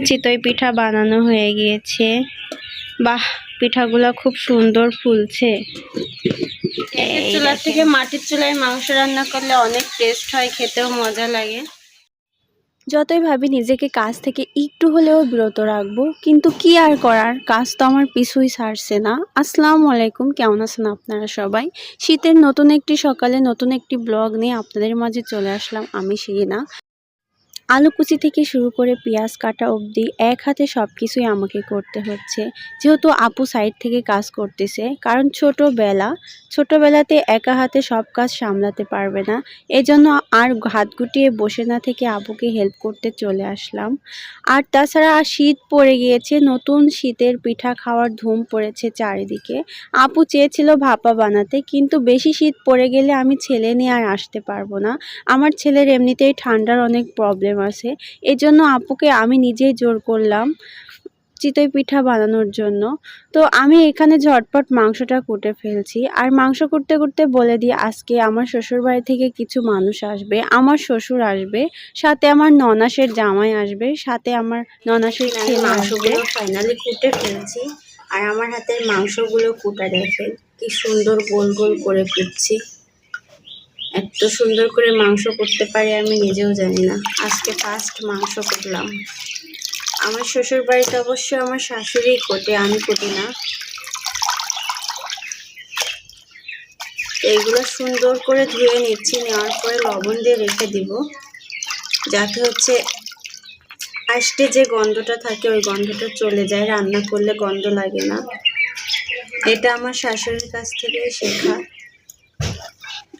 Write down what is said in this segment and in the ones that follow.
চিতই পিঠা বানানো হয়ে গিয়েছে। বাহ, পিঠাগুলো খুব সুন্দর ফুলছে। চুলা থেকে মাটির চুলায় মাংস রান্না করলে অনেক টেস্ট হয়, খেতেও মজা লাগে। যতই ভাবি নিজেকে কাজ থেকে একটু হলেও বিরত রাখবো, কিন্তু কি আর করার, কাজ তো আমার পিছুই ছাড়ছে না। আসসালামু আলাইকুম, কেমন আছেন আপনারা সবাই? শীতের নতুন একটি সকালে নতুন একটি ব্লগ নিয়ে আপনাদের মাঝে চলে আসলাম আমি শিরিনা। আলু কুচি থেকে শুরু করে পেঁয়াজ কাটা অবধি এক হাতে সব কিছুই আমাকে করতে হচ্ছে, যেহেতু আপু সাইড থেকে কাজ করতেছে। কারণ ছোটবেলাতে একা হাতে সব কাজ সামলাতে পারবে না, এজন্য আর হাত গুটিয়ে বসে না থেকে আপুকে হেল্প করতে চলে আসলাম। আর তাছাড়া শীত পড়ে গিয়েছে, নতুন শীতের পিঠা খাওয়ার ধুম পড়েছে চারিদিকে। আপু চেয়েছিল ভাপা বানাতে, কিন্তু বেশি শীত পড়ে গেলে আমি ছেলে নিয়ে আর আসতে পারবো না। আমার ছেলের এমনিতেই ঠান্ডার অনেক প্রবলেম আছে, এজন্য আপুকে আমি নিজেই জোর করলাম চিতই পিঠা বানানোর জন্য। তো আমি এখানে ঝটপট মাংসটা কুটে ফেলছি। আর মাংস কুটতে কুটতে বলে দিই, আজকে আমার শ্বশুর বাড়ি থেকে কিছু মানুষ আসবে, আমার শ্বশুর আসবে, সাথে আমার ননাসের জামাই আসবে, সাথে আমার ননাসের ছেলে। মাংসগুলো ফাইনালি কুটে ফেলছি, আর আমার হাতের মাংসগুলো কুটা দেখেন কি সুন্দর গোল গোল করে কুটছি। এত সুন্দর করে মাংস করতে পারি আমি নিজেও জানি না, আজকে ফার্স্ট মাংস করলাম। আমার শ্বশুর বাড়িতে অবশ্য আমার শাশুড়ি কোটে, আমি কোটি না। এইগুলো সুন্দর করে ধুয়ে নিচ্ছি, নেওয়ার পরে লবণ দিয়ে রেখে দিব, যাতে হচ্ছে আষ্টে যে গন্ধটা থাকে ওই গন্ধটা চলে যায়, রান্না করলে গন্ধ লাগে না। এটা আমার শাশুড়ির কাছ থেকে শেখা।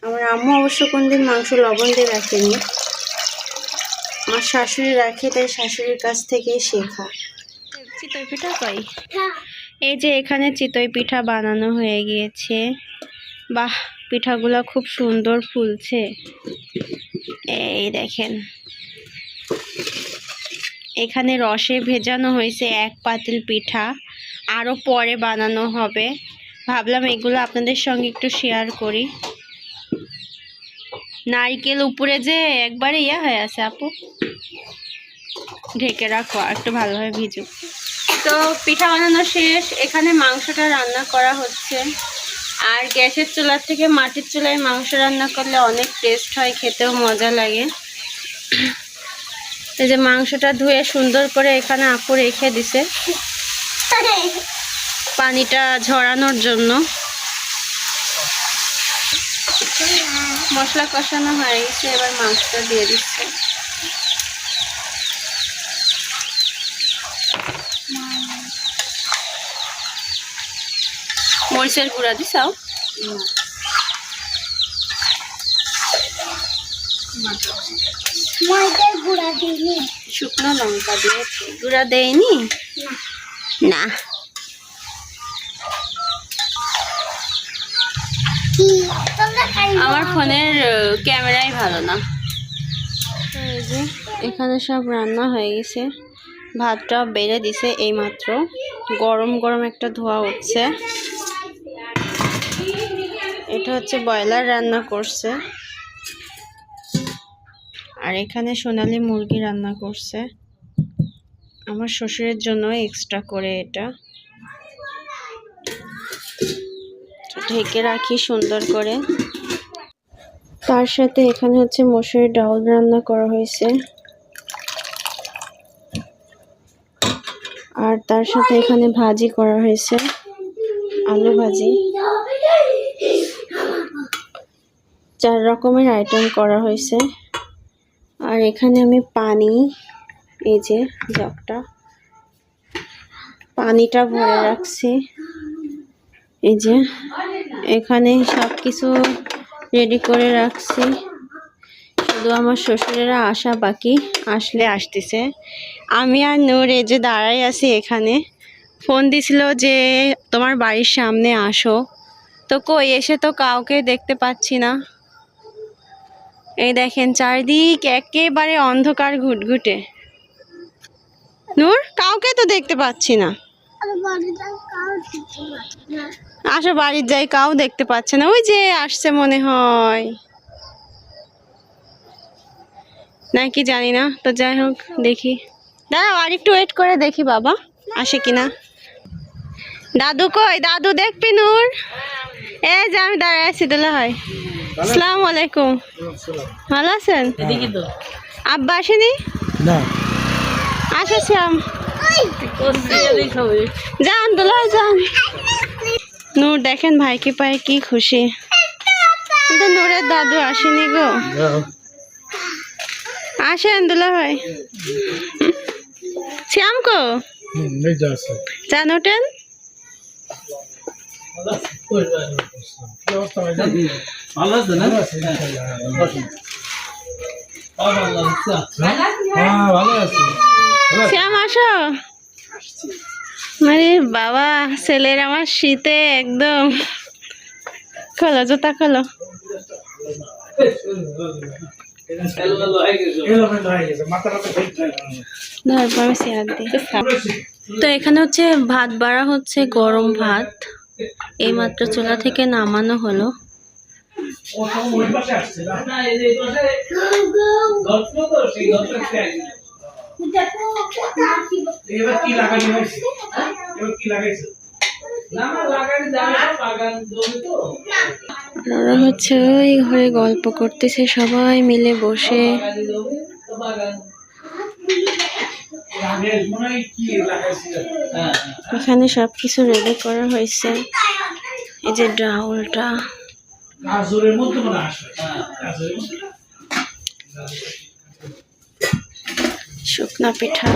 আমার আম্মু অবশ্য কোনদিন মাংস লবণ দিয়ে রাখেনি, আমার শাশুড়ি রাখে, তাই শাশুড়ির কাছ থেকে শেখা। চিতই পিঠা কই? এই যে এখানে চিতই পিঠা বানানো হয়ে গিয়েছে। বাহ, পিঠাগুলো খুব সুন্দর ফুলছে। এই দেখেন, এখানে রসে ভেজানো হয়েছে এক পাতিল পিঠা, আরও পরে বানানো হবে। ভাবলাম এগুলো আপনাদের সঙ্গে একটু শেয়ার করি। নারকেল উপরে যে একবারে হয়ে আছে, আপু ঢেকে রাখো একটু ভালোভাবে ভিজুক। তো পিঠা বানানো শেষ, এখানে মাংসটা রান্না করা হচ্ছে। আর গ্যাসের চুলার থেকে মাটির চুলায় মাংস রান্না করলে অনেক টেস্ট হয়, খেতেও মজা লাগে। এই যে মাংসটা ধুয়ে সুন্দর করে এখানে আপু রেখে দিছে পানিটা ঝরানোর জন্য। মশলা কষানো হয়ে গেছে, এবার মাংসটা দিয়ে দিচ্ছে। মরিচের গুঁড়া দিছাও? শুকনো লঙ্কা দিয়েছি, গুঁড়া দেয়নি না। আমার ফোনের ক্যামেরাই ভালো না। এই যে এখানে সব রান্না হয়ে গেছে, ভাতটা বেড়ে দিছে এইমাত্র, গরম গরম একটা ধোয়া উঠছে। এটা হচ্ছে ব্রয়লার রান্না করছে, আর এখানে সোনালী মুরগি রান্না করছে আমার শ্বশুরের জন্য এক্সট্রা করে। এটা ঢেকে রাখি সুন্দর করে। তার সাথে এখানে হচ্ছে মসুরের ডাল রান্না করা হয়েছে, আর তার সাথে এখানে ভাজি করা হয়েছে, আলু ভাজি। 4 রকমের আইটেম করা হয়েছে। আর এখানে আমি পানি, এই যে জগটা, পানিটা ভরে রাখছি। এই যে এখানে সব কিছু রেডি করে রাখছি, শুধু আমার শ্বশুরেরা আসা বাকি, আসলে আসতেছে। আমি আর নূর এই যে দাঁড়াই আছি এখানে। ফোন দিছিল যে তোমার বাড়ির সামনে আসো, তো কই, এসে তো কাউকে দেখতে পাচ্ছি না। এই দেখেন চারিদিক একেবারে অন্ধকার ঘুটঘুটে। নূর, কাউকে তো দেখতে পাচ্ছি না। আসো বাড়ির যাই, কাউ দেখতে পাচ্ছে না। ওই যে আসছে মনে হয়, নাকি জানি না, তো যাই হোক দেখি। দাঁড়াও আর একটু ওয়েট করে দেখি বাবা আসে কিনা। দাদু কই? দাদু দেখবি নূর? এই যে আমি দাঁড়ায় আছি দুলা ভাই। আসসালামু আলাইকুম। ভালো আছেন? আব্বা আসেনি? আসে শ্যাম। যান দুলা যান। নূর দেখেন ভাইকে পায়ে কি খুশি, কিন্তু নূরের দাদু আসেনি গো। আসেন দুলা ভাই। শ্যাম কো? যান ওঠেন। শ্যাম আসো। আরে বাবা ছেলের আমার শীতে একদম। খোলো জুতা খোলো। তো এখানে হচ্ছে ভাত বাড়া হচ্ছে, গরম ভাত এইমাত্র চুলা থেকে নামানো হলো। ওরা হচ্ছে ওই ঘরে গল্প করতেছে সবাই মিলে বসে। এখানে সবকিছু রেডি করা হয়েছে। এই যে ডাউলটা, শুকনা পিঠা,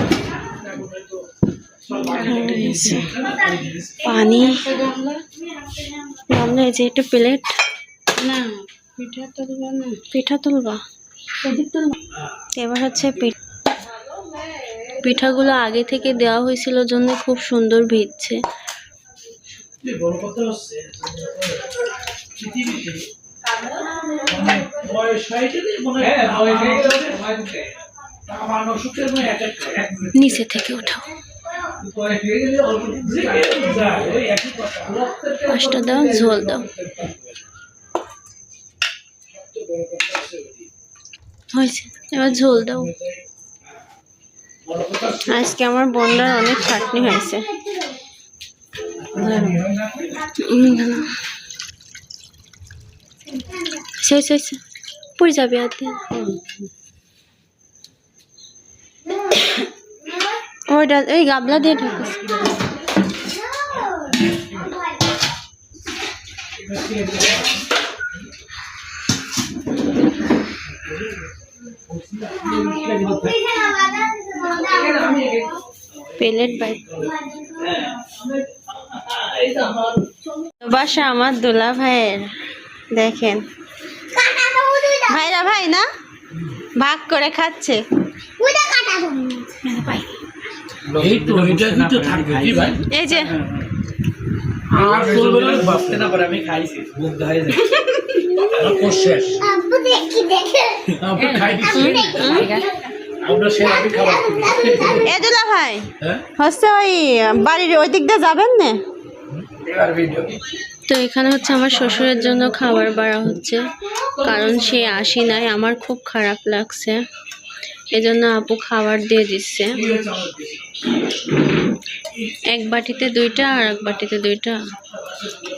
পানি, গামলা, এই যে একটা প্লেট। না পিঠা তুলবা। এবার হচ্ছে পিঠাগুলো আগে থেকে দেওয়া হয়েছিল জন্য খুব সুন্দর ভিজছে। নিচে থেকে উঠাও। পাঁচটা দাও, ঝোল দাও। হয়েছে, এবার ঝোল দাও। আজকে আমার বোনটার অনেক খাটনি হয়েছে। পুড়ে যাবে হাতে। ওইটা ওই গাবলা দিয়ে ঢাকিস। প্লেট বাই বাসা আমার দোলা ভাইয়ের। দেখেন ভাইরা ভাই না ভাগ করে খাচ্ছে। এই যে এদুলা ভাই হচ্ছে ওই বাড়ির ওই দিক দিয়ে যাবেন না? তো এখানে হচ্ছে আমার শ্বশুরের জন্য খাবার বাড়া হচ্ছে, কারণ সে আসি নাই। আমার খুব খারাপ লাগছে, এজন্য আপু খাবার দিয়ে দিচ্ছে। এক বাটিতে দুইটা আর এক বাটিতে দুইটা।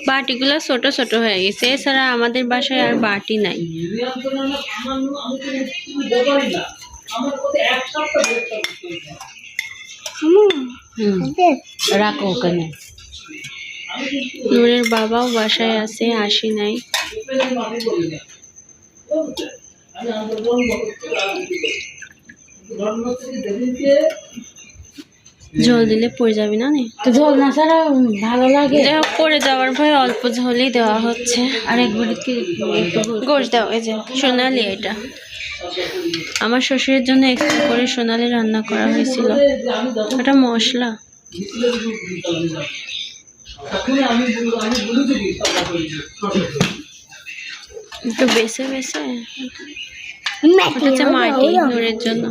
বাটিগুলো ছোট ছোট হয়ে গেছে, এছাড়া আমাদের বাসায় আর বাটি নাই। রাখো ওখানে। নূরের বাবাও বাসায় আছে, আসি নাই। ঝোল দিলে পড়ে যাবি না? তো ঝোল না ছাড়া ভালো লাগে। যাই হোক পড়ে যাওয়ার ভয় অল্প ঝোলই দেওয়া হচ্ছে। আর একবার গোশ দাও। এই যে সোনালি, এটা আমার শ্বশুরের জন্য এক্সট্রা করে সোনালি রান্না করা হয়েছিল। ওটা মশলা একটু বেছে বেছে। ওটা হচ্ছে মাটি নূরের জন্য।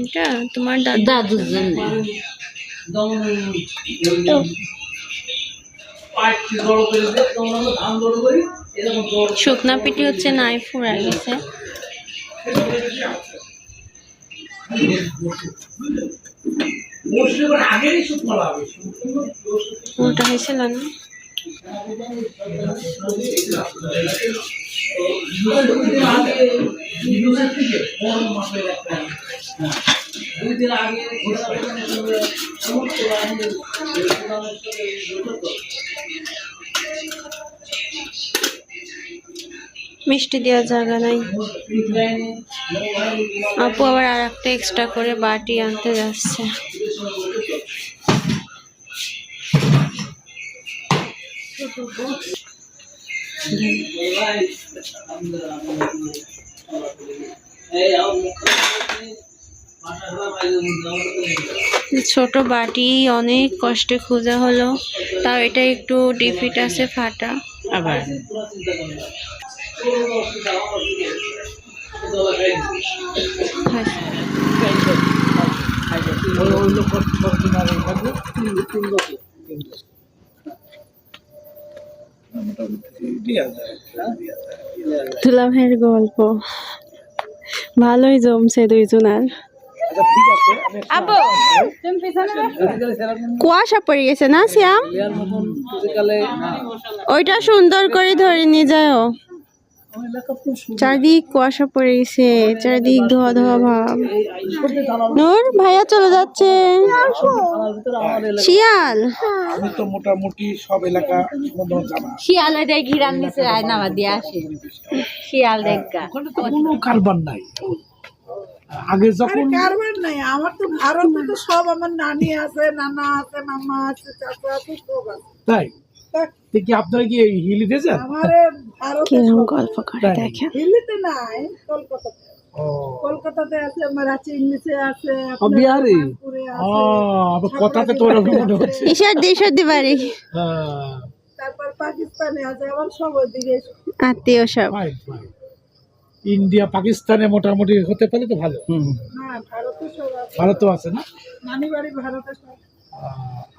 এটা তোমার দাদুর জন্য। শুকনা পিঠে হচ্ছে নাই ফুরা গেছে। উল্টা হয়েছিল না? মিষ্টি দেওয়ার জায়গা নাই। আপু আবার আর একটা এক্সট্রা করে বাটি আনতে যাচ্ছে। ছোট বাটি অনেক কষ্টে খোঁজা হলো, তাও এটা একটু ডিফিট আছে ফাটা। আবার দুলা ভাইয়ের গল্প ভালোই জমছে দুইজনার। কুয়াশা পড়ে গেছে না শ্যাম? ওইটা সুন্দর করে ধরে নিয়ে যায়। চারদিক কুয়াশা পড়ে গেছে, চারদিক ধোয়া ধোয়া ভাব। নূর ভাইয়া চলে যাচ্ছে। শিয়াল মোটামুটি সব এলাকা শিয়াল ঘিরান নিচে নামা দিয়ে আসে। শিয়াল দেখা কোনো কারবার নাই। আগে যখন কারবার নাই, আমার তো ভারতে তো সব আমার নানি আছে, নানা আছে, মামা আছে, চাচা আছে, সব আছে। তাই কি আপনারা কি হিলি দিয়েছেন? আমার ভারতে কিরকম গল্প করে দেখেন। দিল্লিতে নাই, কলকাতাতে। কলকাতাতে আছে, আমার আছে, ইংলিশে আছে, আপনার বিহারি। কানপুরে আছে, আবার কথাতে তো ওরকম মনে হচ্ছে। ঈশ্বর দেশে বাড়ি, তারপর পাকিস্তানে আছে, আমার সব ওইদিকে আত্মীয় সব। ইন্ডিয়া পাকিস্তানে মোটামুটি হতে পারে তো ভালো। হ্যাঁ, ভারতে সব আছে। ভারতও আছে না? নানি বাড়ি ভারতে সব,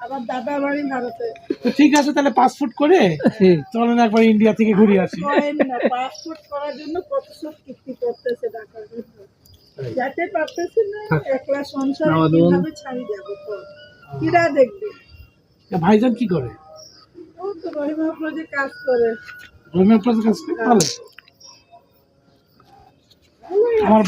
আবার দাদা বাড়ি ভারতে। তো ঠিক আছে, তাহলে পাসপোর্ট করে চলেন একবার ইন্ডিয়া থেকে ঘুরে আসি। পাসপোর্ট করার জন্য কত সব কীর্তি করতেছে ঢাকার ভিতরে, যাতে পারতেছে না। একলা সংসার কিভাবে ছাড়ি যাবো, কিরা দেখবে? ভাইজান কি করে? ও তো রহিমা প্রজেক্ট কাজ করে। রোমিও কাজ করে ভালো। আমার